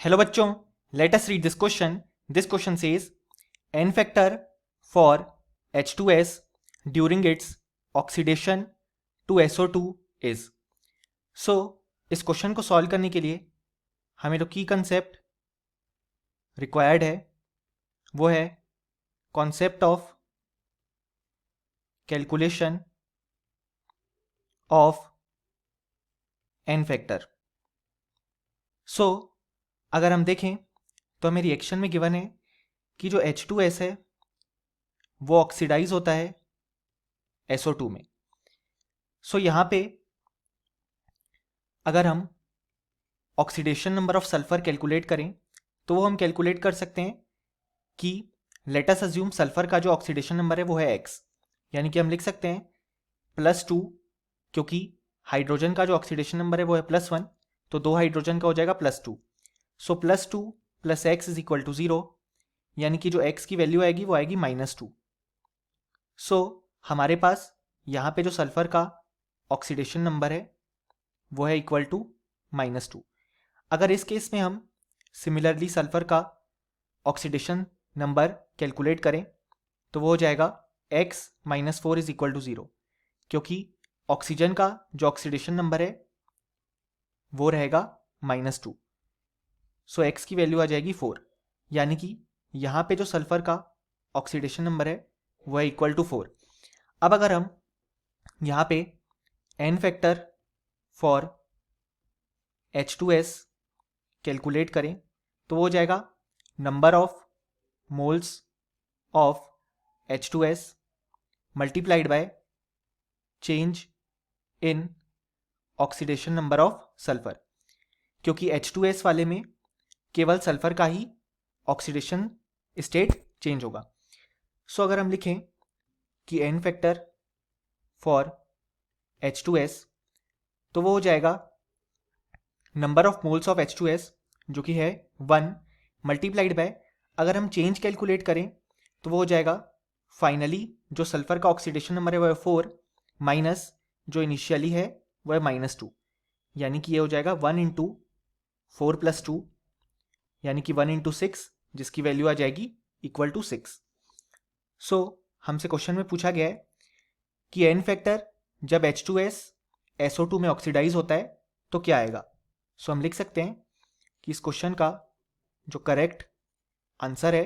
Hello बच्चों, let us read this question. This question says n factor for H2S during its oxidation to SO2 is. सो इस question को solve करने के लिए हमें जो की कंसेप्ट रिक्वायर्ड है वो है concept of calculation of n factor. So अगर हम देखें तो हमें रिएक्शन में गिवन है कि जो H2S है वो ऑक्सीडाइज होता है SO2 में. सो यहाँ पे अगर हम oxidation number of sulphur calculate करें तो वो हम कैलकुलेट कर सकते हैं कि लेट अस अज्यूम सल्फर का जो ऑक्सीडेशन नंबर है वो है x, यानी कि हम लिख सकते हैं +2, क्योंकि हाइड्रोजन का जो ऑक्सीडेशन नंबर है वो है +1, तो 2 हाइड्रोजन का हो जाएगा +2. सो +2 + x इज इक्वल टू 0, यानी कि जो x की वैल्यू आएगी वो आएगी -2. सो हमारे पास यहाँ पे जो सल्फर का ऑक्सीडेशन नंबर है वो है इक्वल टू -2. अगर इस केस में हम सिमिलरली सल्फर का ऑक्सीडेशन नंबर कैलकुलेट करें तो वो हो जाएगा x - 4 इज इक्वल टू 0, क्योंकि ऑक्सीजन का जो ऑक्सीडेशन नंबर है वो रहेगा -2. सो x की वैल्यू आ जाएगी 4, यानी कि यहाँ पे जो सल्फर का ऑक्सीडेशन नंबर है वो है इक्वल टू 4. अब अगर हम यहाँ पे n factor for H2S calculate करें तो वो हो जाएगा number of moles of H2S multiplied by change in oxidation number of sulphur, क्योंकि H2S वाले में केवल सल्फर का ही ऑक्सीडेशन स्टेट चेंज होगा. सो अगर हम लिखें कि n फैक्टर फॉर H2S तो वो हो जाएगा number of moles of H2S जो कि है 1 मल्टीप्लाइड बाय, अगर हम चेंज कैलकुलेट करें तो वो हो जाएगा फाइनली जो सल्फर का ऑक्सीडेशन नंबर है वो है 4 माइनस जो इनिशियली है वो है -2, यानी कि ये हो जाएगा 1 × 4 + 2, यानी कि 1 × 6, जिसकी वैल्यू आ जाएगी इक्वल टू 6. सो हमसे क्वेश्चन में पूछा गया है कि n फैक्टर जब H2S SO2 में ऑक्सीडाइज होता है तो क्या आएगा. सो हम लिख सकते हैं कि इस क्वेश्चन का जो करेक्ट आंसर है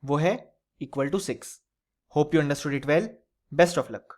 वो है equal to 6. Hope you understood it well. Best of luck.